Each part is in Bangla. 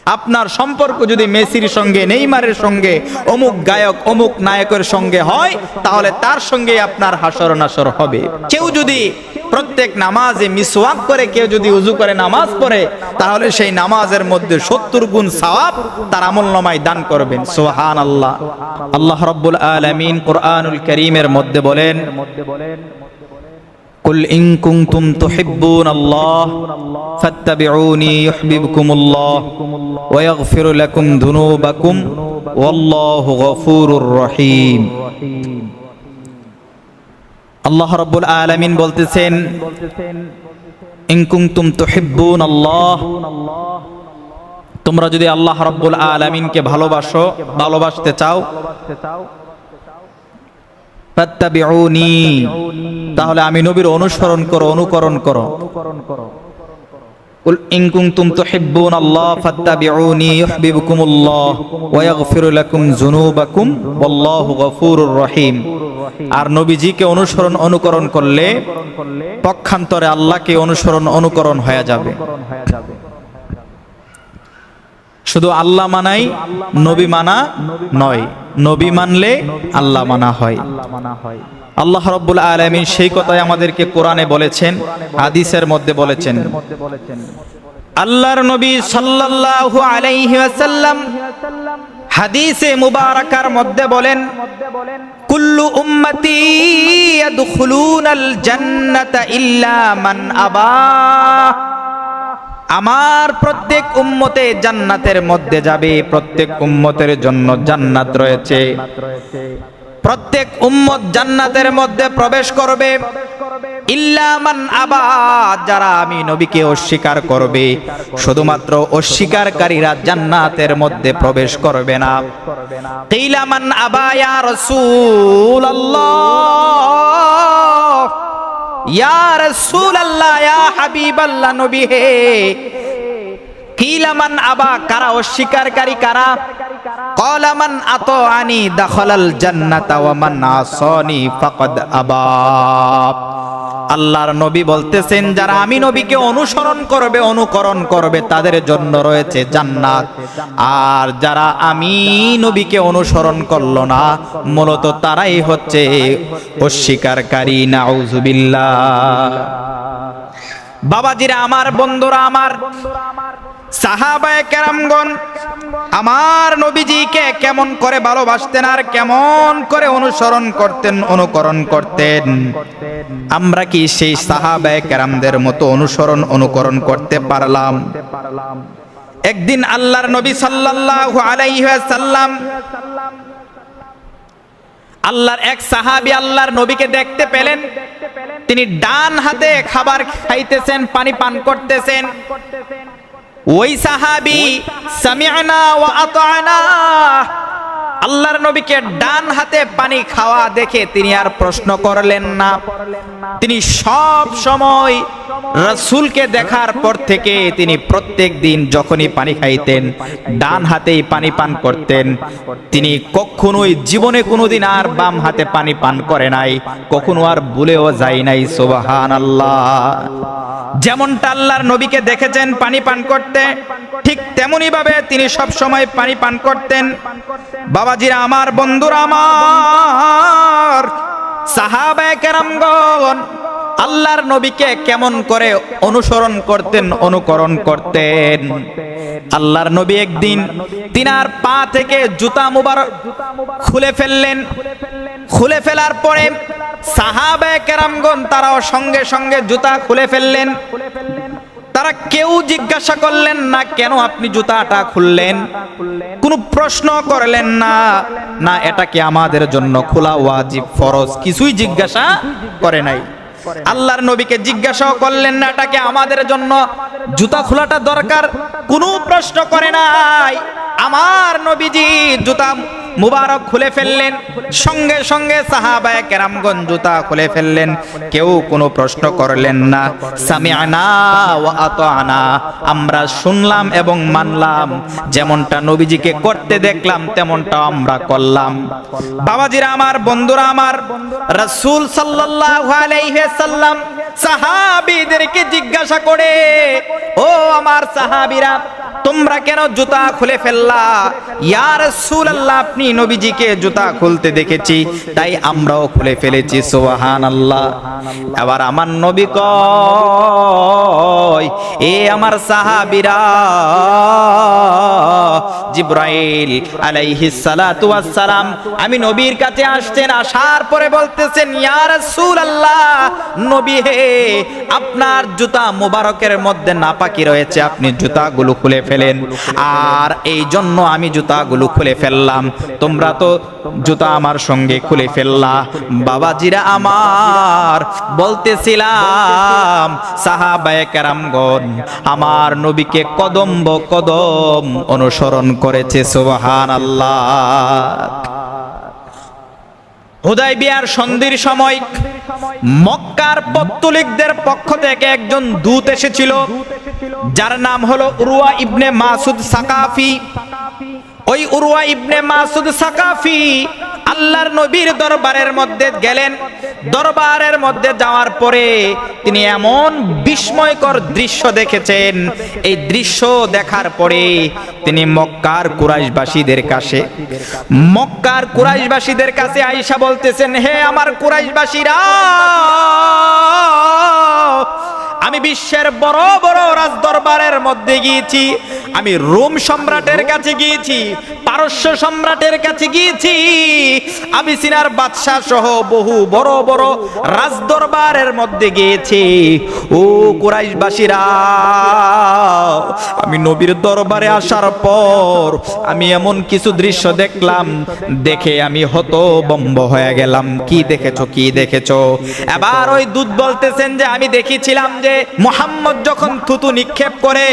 আপনার সম্পর্ক যদি মেসির সঙ্গে, নেইমারের সঙ্গে, অমুক গায়ক, অমুক নায়কের সঙ্গে হয়, তাহলে তার সঙ্গে আপনার হাসর নাসর হবে। কেউ যদি প্রত্যেক নামাজে মিসওয়াক করে, কেউ যদি উযু করে নামাজ পড়ে, তাহলে সেই নামাজের মধ্যে 70 গুণ সওয়াব তার আমলনামায় দান করবেন। সুবহানাল্লাহ। আল্লাহ রাব্বুল আলামিন কোরআনুল কারীমের মধ্যে বলেন, কুল ইন কুনতুম তুহিব্বুনাল্লাহ ফাত্তাবিউনি ইউহিব্বুকুমুল্লাহ ওয়া ইয়াগফির লাকুম যুনুবাকুম ওয়াল্লাহু গফুরুর রহিম। আল্লাহ রাব্বুল আলামিন বলতেছেন, ইন কুনতুম তুহিব্বুনাল্লাহ, তোমরা যদি আল্লাহ রাব্বুল আলামিনকে ভালোবাসো, ভালোবাসতে চাও, ফাত্তাবিউনি, তাহলে আমি নবীর অনুসরণ করো, অনুকরণ করো। কুল ইন কুনতুম তুহিব্বুনাল্লাহ ফাত্তাবিউনি ইউহিব্বুকুমুল্লাহ ওয়া ইয়াগফির লাকুম যুনুবাকুম ওয়াল্লাহু গফুরুর রহিম। আর নবীজিকে অনুসরণ অনুকরণ করলে পক্ষান্তরে আল্লাহকে অনুসরণ অনুকরণ হয়ে যাবে। শুধু আল্লাহ মানাই নবী মানা নয়, নবী মানলে আল্লাহ মানা হয়। আল্লাহ রাব্বুল আলামিন সেই কথাই আমাদেরকে কোরআনে বলেছেন, হাদিসের মধ্যে বলেছেন। আল্লাহর নবী সাল্লাল্লাহু আলাইহি ওয়াসাল্লাম হাদিসে মুবারাকার মধ্যে বলেন, কুল্লু উম্মতি ইয়াদখুলুনাল জান্নাতা ইল্লা মান আবা, আমার প্রত্যেক উম্মতে জান্নাতের মধ্যে যাবে, প্রত্যেক উম্মতের জন্য জান্নাত রয়েছে, প্রত্যেক উম্মত জান্নাতের মধ্যে প্রবেশ করবে, ইল্লা মান আবা, যারা আমি নবীকে অস্বীকার করবে, শুধুমাত্র অস্বীকারীরা জান্নাতের মধ্যে প্রবেশ করবে না। কিলা মান আবা ইয়া রাসূলুল্লাহ, ইয়া রাসূলুল্লাহ, ইয়া হাবিবাল্লাহ, নবী হে। কিলা মান আবা, কারা অস্বীকারী, কারা? ক্বালা মান আতাআনি দাখালাল জান্নাতা ওয়া মান আসানি ফাকাদ আবা। আল্লাহর নবী বলতেছেন, যারা আমি নবীকে অনুসরণ করবে, অনুকরণ করবে, তাদের জন্য রয়েছে জান্নাত। আর যারা আমি নবীকে অনুসরণ করলো না, মূলত তারাই হচ্ছে অস্বীকারী। নাউযুবিল্লাহ। বাবাজিরা আমার, বন্ধুরা আমার, সাহাবায়ে কেরামগণ আমার নবীজিকে কেমন করে ভালোবাসতেন আর কেমন করে অনুসরণ করতেন, অনুকরণ করতেন। আমরা কি সেই সাহাবায়ে কেরামদের মতো অনুসরণ অনুকরণ করতে পারলাম? একদিন আল্লাহর নবী সাল্লাল্লাহু আলাইহি ওয়াসাল্লাম, আল্লাহর এক সাহাবী আল্লাহর নবীকে দেখতে পেলেন, তিনি ডান হাতে খাবার খাইতেছেন, পানি পান করতেছেন। ওই সাহাবী সামি'না ওয়া আতা'না, আল্লাহর নবীকে ডান হাতে পানি খাওয়া দেখে তিনি আর প্রশ্ন করলেন না। তিনি সব সময় রাসূলকে দেখার পর থেকে তিনি প্রত্যেক দিন যখনই পানি খাইতেন ডান হাতেই পানি পান করতেন। তিনি কখনোই জীবনে কোনোদিন আর বাম হাতে পানি পান করে নাই, কখনো আর ভুলেও যায় নাই। সুবহানাল্লাহ। যেমনটা আল্লাহর নবীকে দেখেছেন পানি পান করতে, ঠিক তেমনি ভাবে তিনি সব সময় পানি পান করতেন। বাবাজিরা আমার, বন্ধুরা আমার, সাহাবায়ে কেরামগণ আল্লাহর নবীকে কেমন করে অনুসরণ করতেন, অনুকরণ করতেন। আল্লাহর নবী একদিন তিনার পা থেকে জুতা মুবারক খুলে ফেললেন। খুলে ফেলার পরে সাহাবায়ে কেরামগণ তারাও সঙ্গে সঙ্গে জুতা খুলে ফেললেন। তারা কেউ জিজ্ঞাসা করলেন না, কেন আপনি জুতাটা খুললেন? কোনো প্রশ্ন করলেন না, না এটা কি আমাদের জন্য খোলা ওয়াজিব, ফরজ, কিছুই জিজ্ঞাসা করে নাই। আল্লাহর নবীকে জিজ্ঞাসাও করলেন না এটা কি আমাদের জন্য জুতা খোলাটা দরকার, কোনো প্রশ্ন করে নাই। আমার নবীজি জুতা মুবারক খুলে ফেললেন, সঙ্গে সঙ্গে সাহাবায়ে কেরামগণ জুতা খুলে ফেললেন, কেউ কোনো প্রশ্ন করলেন না। সামি'না ওয়া আতা'না, আমরা শুনলাম এবং মানলাম, যেমনটা নবীজিকে করতে দেখলাম তেমনটা আমরা করলাম। বাবাজিরা আমার, বন্ধুরা আমার, রাসূল সাল্লাল্লাহু আলাইহি ওয়াসাল্লাম সাহাবীদেরকে জিজ্ঞাসা করে, ও আমার সাহাবীরা, তোমরা কেন জুতা খুলে ফেললা? ইয়া রাসূলুল্লাহ, আপনি নবীজিকে জুতা খুলতে দেখেছি, তাই আমরাও খুলে ফেলেছি। সুবহানাল্লাহ। এবার আমার নবী কয়, এ আমার সাহাবীরা, জিবরাইল আলাইহিস সালাতু ওয়াস সালাম আমি নবীর কাছে আসছেন, আসার পরে বলতেছেন, ইয়া রাসূলুল্লাহ, নবী হে, আপনার জুতা মোবারকের মধ্যে নাপাকি রয়েছে, আপনি জুতাগুলো খুলে ফেলেন। আর এই জন্য আমি জুতাগুলো খুলে ফেললাম, তোমরা তো জুতা আমার সঙ্গে খুলে ফেললা। বাবাজিরা আমার, বলতেছিলাম সাহাবায়ে কেরামগণ আমার নবীকে কদম কদম অনুসরণ করেছে। সুবহানাল্লাহ। হুদায়বিয়ার সন্ধির সময় মক্কার পত্তলিকদের পক্ষ থেকে একজন দূত এসেছিল, যার নাম হলো উরওয়া ইবনে মাসুদ সাকাফি। ওই উরওয়া ইবনে মাসুদ সাকাফি আল্লাহর নবীর দরবারের মধ্যে গেলেন। দরবারের মধ্যে যাওয়ার পরে তিনি এমন বিস্ময়কর দৃশ্য দেখেছেন। এই দৃশ্য দেখার পরে তিনি মক্কার কুরাইশবাসীদের কাছে আয়েশা বলতেছেন, হে আমার কুরাইশবাসীরা, আমি বিশ্বের বড় বড় রাজদরবারের মধ্যে গিয়েছি, আমি রোম সম্রাটের কাছে গিয়েছি, পারস্য সম্রাটের কাছে গিয়েছি, আবিসিনার বাদশাহ সহ বহু বড় বড় রাজদরবারের মধ্যে গিয়েছি। ও কুরাইশবাসীরা, আমি নবীর দরবারে আসার পর আমি এমন কিছু দৃশ্য দেখলাম, দেখে আমি হতভম্ব হয়ে গেলাম। কি দেখেছো? এবার ওই দূত বলতেছেন যে আমি দেখেছিলাম যে মুহাম্মদ যখন থুতু নিক্ষেপ করে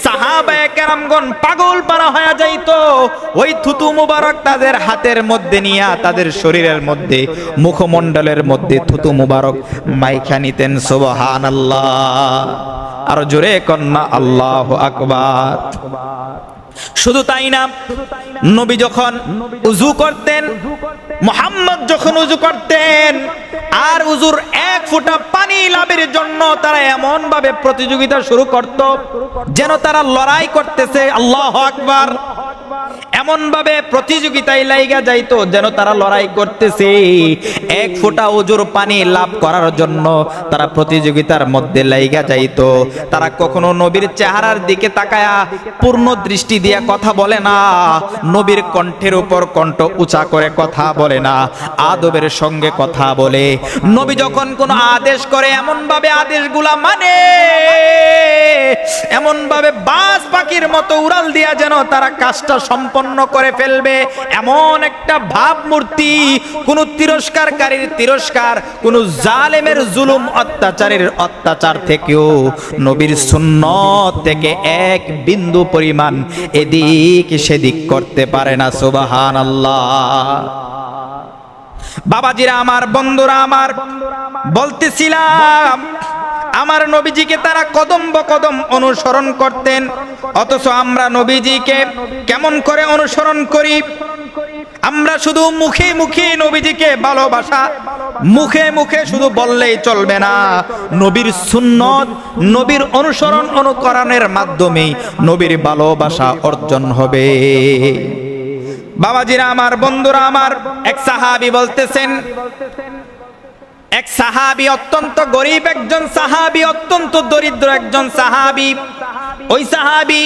সাহাবায়ে কেরামগণ পাগল পারা হয়ে যাইতো। ওই থুতু মুবারক তাদের হাতের মধ্যে নিয়ে তাদের শরীরের মধ্যে, মুখমণ্ডলের মধ্যে থুতু মুবারক মাইখা নিতেন। সুবহানাল্লাহ। আর জোরে কন্না আল্লাহু আকবার। শুধু তাই না, নবী যখন উযু করতেন, মুহাম্মদ যখন উযু করতেন, আর উযুর এক ফোঁটা পানি লাভের জন্য তারা এমন ভাবে প্রতিযোগিতা শুরু করত যেন তারা লড়াই করতেছে। আল্লাহু আকবার। এমন ভাবে প্রতিযোগিতায় লাইগা যাইতো যেন তারা লড়াই করতেছে। এক ফোঁটা উযুর পানি লাভ করার জন্য তারা প্রতিযোগিতার মধ্যে লাইগা যাইতো। তারা কখনো নবীর চেহারার দিকে তাকায়া পূর্ণ দৃষ্টি দিয়ে কথা বলে না, নবীর কণ্ঠের উপর কণ্ঠ উঁচা করে কথা বলে না, আদবের সঙ্গে কথা বলে। নবী যখন কোন আদেশ করে এমন ভাবে আদেশগুলা মানে, এমন ভাবে বাজ পাখির মতো উড়াল দিয়া যেন তারা কাজটা সম্পন্ন করে ফেলবে, এমন একটা ভাবমূর্তি। কোন তিরস্কারকারীর তিরস্কার, কোন জালেমের জুলুম অত্যাচারের অত্যাচার থেকেও নবীর সুন্নত থেকে এক বিন্দু পরিমাণ এদিক সেদিক করতে পারে না। সুবহানাল্লাহ। বাবাজিরা আমার, বন্ধুরা আমার, বলতেছিলাম আমার নবীজিকে তারা কদম বকদম অনুসরণ করতেন, অথচ আমরা নবীজিকে কেমন করে অনুসরণ করি? আমরা শুধু মুখে মুখে নবীজিকে ভালোবাসা, মুখে মুখে শুধু বললেই চলবে না। নবীর সুন্নত, নবীর অনুসরণ অনুকরণের মাধ্যমে নবীর ভালোবাসা অর্জন হবে। বাবাজিরা আমার, বন্ধুরা আমার, এক সাহাবী বলতেছেন, এক সাহাবী অত্যন্ত গরিব, একজন সাহাবী অত্যন্ত দরিদ্র একজন সাহাবী। ওই সাহাবী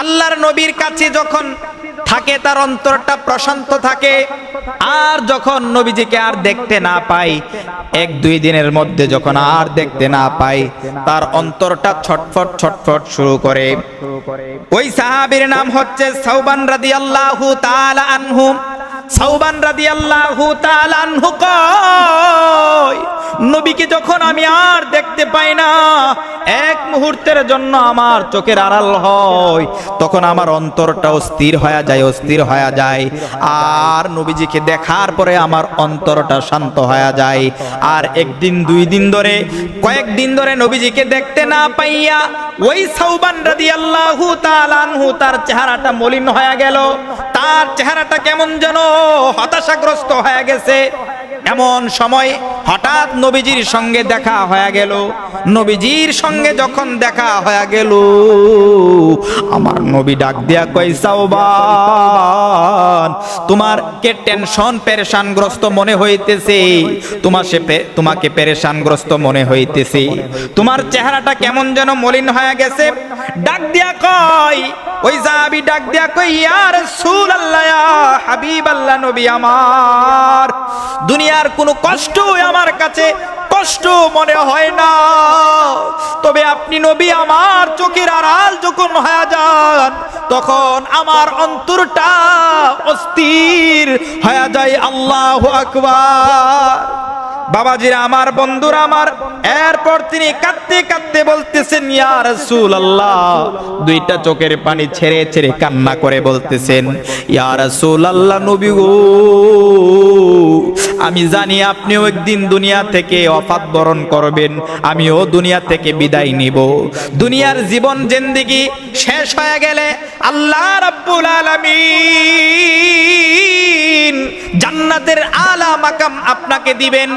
আল্লাহর নবীর কাছে যখন থাকে তার অন্তরটা প্রশান্ত থাকে, আর যখন নবীজিকে আর দেখতে না পাই, এক দুই দিনের মধ্যে যখন আর দেখতে না পাই, তার অন্তরটা ছটফট ছটফট শুরু করে। ওই সাহাবীর নাম হচ্ছে সাওবান রাদিয়াল্লাহু তাআলা আনহু। সাওবান রাদিয়াল্লাহু তাআলা আনহু কয়, নবীকে যখন আমি আর দেখতে পাই না, এক মুহূর্তের জন্য আমার চোখের আড়াল হয়, তখন আমার অন্তরটা অস্থির হয়ে যায়। আর নবীজিকে দেখার পরে আমার অন্তরটা শান্ত হয়ে যায়। আর একদিন দুই দিন ধরে, কয়েকদিন ধরে নবীজিকে দেখতে না পাইয়া ওই সাওবান রাদিয়াল্লাহু তাআলা আনহু তার চেহারাটা মলিন হয়ে গেল, তার চেহারাটা কেমন যেন হতাশাগ্রস্ত হয়ে গেছে। এমন সময় হঠাৎ নবীজির সঙ্গে দেখা হয়ে গেল। নবীজির সঙ্গে যখন দেখা হয়ে গেল, আমার নবী ডাক দিয়া কই, সাওবান, তোমার কে টেনশন পেরেশানগ্রস্ত মনে হইতেছে, তোমাকে পেরেশানগ্রস্ত মনে হইতেছে, তোমার চেহারাটা কেমন যেন মলিন হয়ে গেছে। ডাক দিয়া কই, ওই সাহাবী ডাক দিয়া কই, ইয়া রাসূলুল্লাহ, ইয়া হাবিবাল্লাহ, নবী আমার, দুনিয়ার কোনো কষ্ট আমার কাছে কষ্ট মনে হয় না, তবে আপনি নবী আমার চোখের আড়াল যখন হয়ে যান, তখন আমার অন্তরটা অস্থির হয়ে যায়। আল্লাহু আকবার। বাবাজিরা আমার, বন্ধুরা আমার, এরপর তিনি কাঁদতে কাঁদতে বলতেছেন, ইয়া রাসূলুল্লাহ, দুইটা চোখের পানি ছেড়ে ছেড়ে কান্না করে বলতেছেন, ইয়া রাসূলুল্লাহ, নবী গো, আমি জানি আপনিও একদিন দুনিয়া থেকে ওয়াফাত বরণ করবেন, আমিও দুনিয়া থেকে বিদায় নিব। দুনিয়ার জীবন জিন্দেগি শেষ হয়ে গেলে আল্লাহ রাব্বুল আলামিন জান্নাতের আলা মাকাম আপনাকে দিবেন।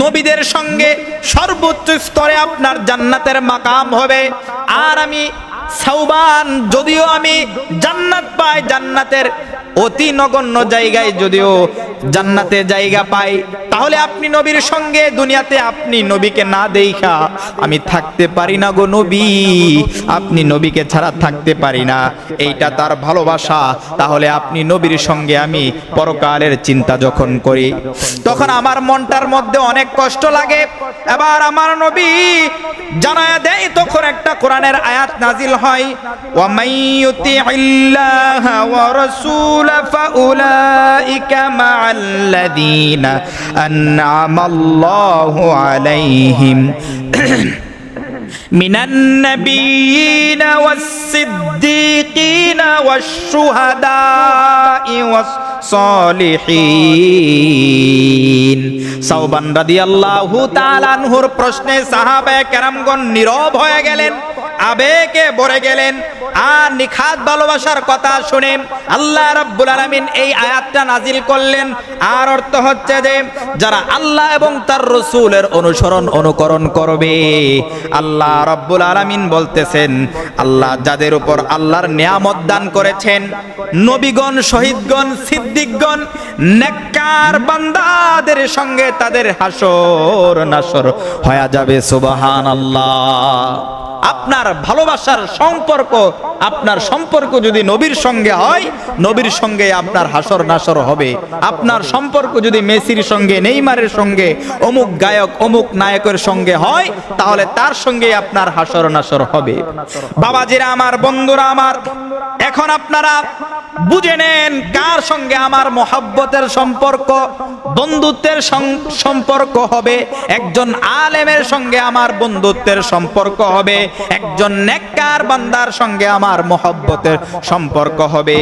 নবীদের সঙ্গে সর্বোচ্চ স্তরে আপনার জান্নাতের মাকাম হবে। আর আমি সাওবান, যদিও আমি জান্নাত পাই, জান্নাতের অতি নগণ্য জায়গায় যদিও জান্নাতে জায়গা পাই, তাহলে আপনি নবীর সঙ্গে দুনিয়াতে আপনি নবীকে না দেখা আমি থাকতে পারি না গো নবী, আপনি নবীকে ছাড়া থাকতে পারি না, এইটা তার ভালোবাসা। তাহলে আপনি নবীর সঙ্গে আমি পরকালের চিন্তা যখন করি, তখন আমার মনটার মধ্যে অনেক কষ্ট লাগে। এবার আমার নবী জানায়া দেয়, তখন একটা কোরআনের আয়াত নাজিল হয়, ওয়া মাইয়ুতিইল্লাহা ওয়া রাসূলা ফাউলাইকা মা'আল্লাযীনা আন'আমাল্লাহু আলাইহিম মিনান নাবিয়্যিনা ওয়াস-সিদ্দীকিনা ওয়াশ-শুহাদা'i ওয়াস-সালিহিন। সাওবান রাদিয়াল্লাহু তাআলা আনহুর প্রশ্নে সাহাবায়ে কেরামগণ নীরব হয়ে গেলেন, আবেগে ভরে গেলেন। আর নিখাত ভালোবাসার কথা শুনে আল্লাহ রাব্বুল আলামিন এই আয়াতটা নাজিল করলেন। আর অর্থ হচ্ছে যে যারা আল্লাহ এবং তার রাসূলের অনুকরণ করবে, আল্লাহ রাব্বুল আলামিন বলতেছেন, আল্লাহ যাদের উপর আল্লাহর নিয়ামত দান করেছেন, নবীগণ, শহীদগণ, সিদ্দিকগণ, নেককার বান্দাদের সঙ্গে তাদের হাসর নাসর হয়ে যাবে। সুবহানাল্লাহ। আপনার ভালোবাসার সম্পর্ক, আপনার সম্পর্ক যদি নবীর সঙ্গে হয়, নবীর সঙ্গে আপনার হাসর নাসর হবে। আপনার সম্পর্ক যদি মেসির সঙ্গে, নেইমারের সঙ্গে, অমুক গায়ক, অমুক নায়কের সঙ্গে হয়, তাহলে তার সঙ্গে আপনার হাসর নাসর হবে। বাবাজিরা আমার, বন্ধুরা আমার, এখন আপনারা বুঝে নেন কার সঙ্গে আমার মহব্বতের সম্পর্ক, বন্ধুত্বের সম্পর্ক হবে। একজন আলেমের সঙ্গে আমার বন্ধুত্বের সম্পর্ক হবে, একজন নেককার বান্দার সঙ্গে আমার মহব্বতের সম্পর্ক হবে।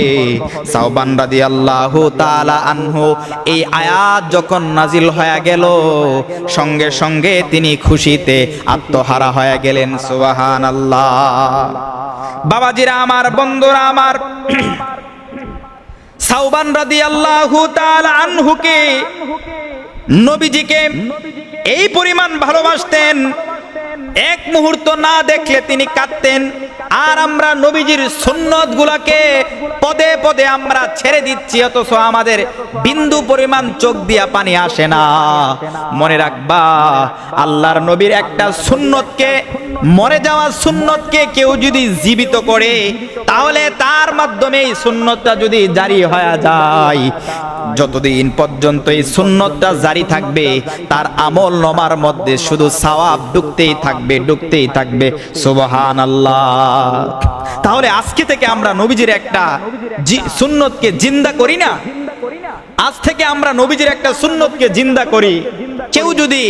সাওবান রাদিয়াল্লাহু তাআলা আনহু এই আয়াত যখন নাজিল হয়ে গেল, সঙ্গে সঙ্গে তিনি খুশিতে আত্মহারা হয়ে গেলেন। সুবহানাল্লাহ। বাবাজিরা আমার, বন্ধুরা আমার, সাওবান রাদিয়াল্লাহু তাআলা আনহুকে, নবীজিকে এই পরিমাণ ভালোবাসতেন, এক মুহূর্ত না দেখলে তিনি কাঁদতেন। আর আমরা নবীজির সুন্নত গুলাকে পদে পদে আমরা ছেড়ে দিচ্ছি, অথচ আমাদের বিন্দু পরিমাণ চোখ দিয়া পানি আসে না। মনে রাখবা, আল্লাহর নবীর একটা সুন্নতকে, মরে যাওয়া সুন্নতকে কেউ যদি জীবিত করে, তাহলে তার মাধ্যমে এই সুন্নতটা যদি জারি হয়ে যায়, যতদিন পর্যন্ত এই সুন্নতটা জারি থাকবে, তার আমল নামার মধ্যে শুধু সওয়াব ঢুকতেই থাকবে, ঢুকতেই থাকবে। সুবহানাল্লাহ। তাহলে আজকে থেকে আমরা নবীজির একটা সুন্নতকে জিন্দা করি না? আজ থেকে আমরা নবীজির একটা সুন্নতকে জিন্দা করি। কেউ যদি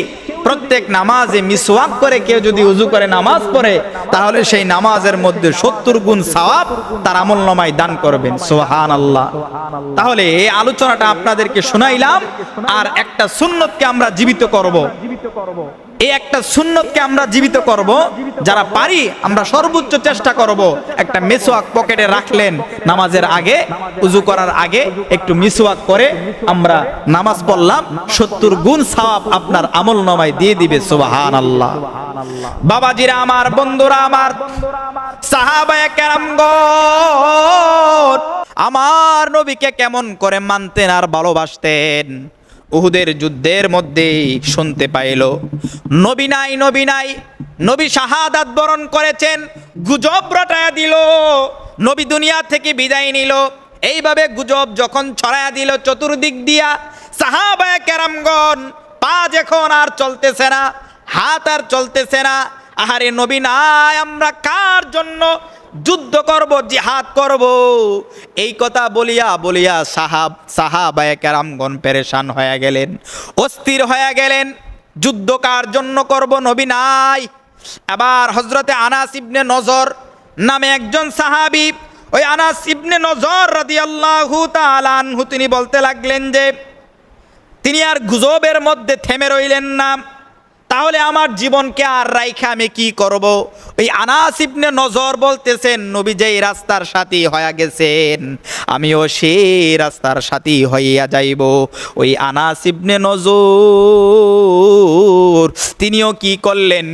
প্রত্যেক নামাজে মিসওয়াক করে, কেউ যদি উযু করে নামাজ পড়ে, তাহলে সেই নামাজের মধ্যে 70 গুণ সওয়াব তার আমলনামায় দান করবেন। সুবহানাল্লাহ। তাহলে এই আলোচনাটা আপনাদেরকে শোনাইলাম, আর একটা সুন্নতকে আমরা জীবিত করব। এই একটা সুন্নতকে আমরা জীবিত করব, যারা পারি আমরা সর্বোচ্চ চেষ্টা করব। একটা মিসওয়াক পকেটে রাখলেন, নামাজের আগে উযু করার আগে একটু মিসওয়াক করে আমরা নামাজ পড়লাম, 70 গুণ সওয়াব আপনার আমলনামায় দিয়ে দিবে। সুবহানাল্লাহ। বাবাজিরা আমার, বন্ধুরা আমার, সাহাবায়ে কেরামগণ আমার নবীকে কেমন করে মানতেন আর ভালোবাসতেন। উহুদের যুদ্ধের মধ্যে শুনতে পাইল নবী নাই, নবী নাই, নবী শাহাদাত বরণ করেছেন। গুজব রটায়া দিল, নবী দুনিয়া থেকে বিদায় নিল। এইভাবে গুজব যখন ছড়ায়া দিল চতুর্দিক দিয়া, সাহাবায়ে কেরামগণ পা যখন আর চলতেছে না, হাত আর চলতেছে না, আহারে নবী নাই, আমরা কার জন্য যুদ্ধ করব, জিহাদ করব, এই কথা বলিয়া বলিয়া সাহাবায়ে কেরামগণ পেরেশান হয়ে গেলেন, অস্থির হয়ে গেলেন। যুদ্ধ কার জন্য করব, নবী নাই। আবার হযরতে আনাস ইবনে নজর নামে একজন সাহাবী, ওই আনাস ইবনে নজর রাদিয়াল্লাহু তাআলা আনহু তিনি বলতে লাগলেন যে তিনি আর গুজবের মধ্যে থেমে রইলেন না, তাহলে আমার জীবনকে আর রাইখা আমি কি করব। ওই আনাস ইবনে নজর বলতেছেন, নবী যেই রাস্তার সাথী হয়ে গেছেন আমিও সেই রাস্তার সাথী হইয়া যাইব। ওই আনাস ইবনে নজর তিনিও কি করলেন,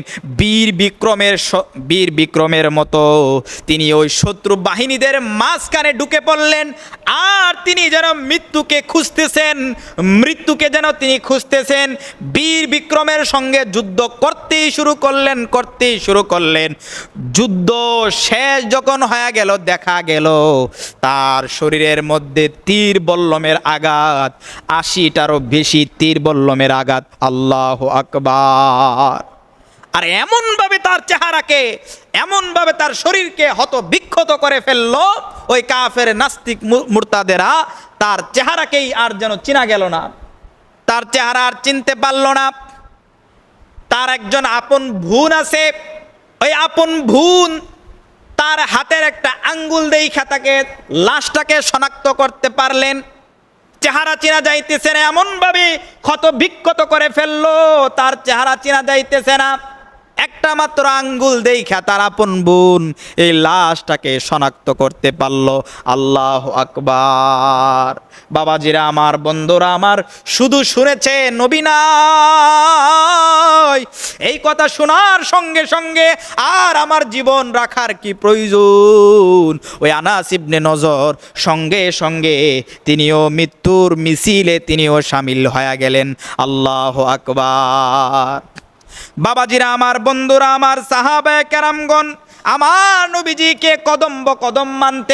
বীর বিক্রমের মতো তিনি ওই শত্রু বাহিনীদের মাঝখানে ঢুকে পড়লেন। আর তিনি যেন মৃত্যুকে খুঁজতেছেন, বীর বিক্রমের সঙ্গে যুদ্ধ করতেই শুরু করলেন। যুদ্ধ শেষ যখন হয়ে গেল, দেখা গেল তার শরীরের মধ্যে তীর বল্লমের আঘাত, 80টারও বেশি তীর বল্লমের আঘাত। আল্লাহু আকবার। আর এমন ভাবে তার চেহারাকে, এমন ভাবে তার শরীরকে হতবিক্ষত করে ফেললো ওই কাফের নাস্তিক মুরতাদেরা, তার চেহারাকেই আর যেন চিনা গেল না, তার চেহারা আর চিনতে পারল না। তার একজন আপন বোন আছে, ওই আপন বোন তার হাতের একটা আঙ্গুল দেইখা তাকে লাশটাকে শনাক্ত করতে পারলেন। চেহারা চেনা যাইতেছে না, এমন ভাবে ক্ষতবিক্ষত করে ফেললো, তার চেহারা চেনা যাইতেছে না। একটা মাত্র আঙ্গুল দেইখা তার আপন বোন এই লাশটাকে শনাক্ত করতে পারলো। আল্লাহু আকবার। বাবাজিরা আমার, বন্ধুরা আমার, শুধু শুনেছে নবী নাই, এই কথা শোনার সঙ্গে সঙ্গে আর আমার জীবন রাখার কি প্রয়োজন। ওই আনাস ইবনে নজর সঙ্গে সঙ্গে তিনিও মৃত্যুর মিছিলে তিনিও শামিল হয়ে গেলেন। আল্লাহু আকবার। বাবাজিরা আমার, বন্ধুরা আমার, সাহাবায়ে কেরামগণ আমার নবীজিকে কদম মানতে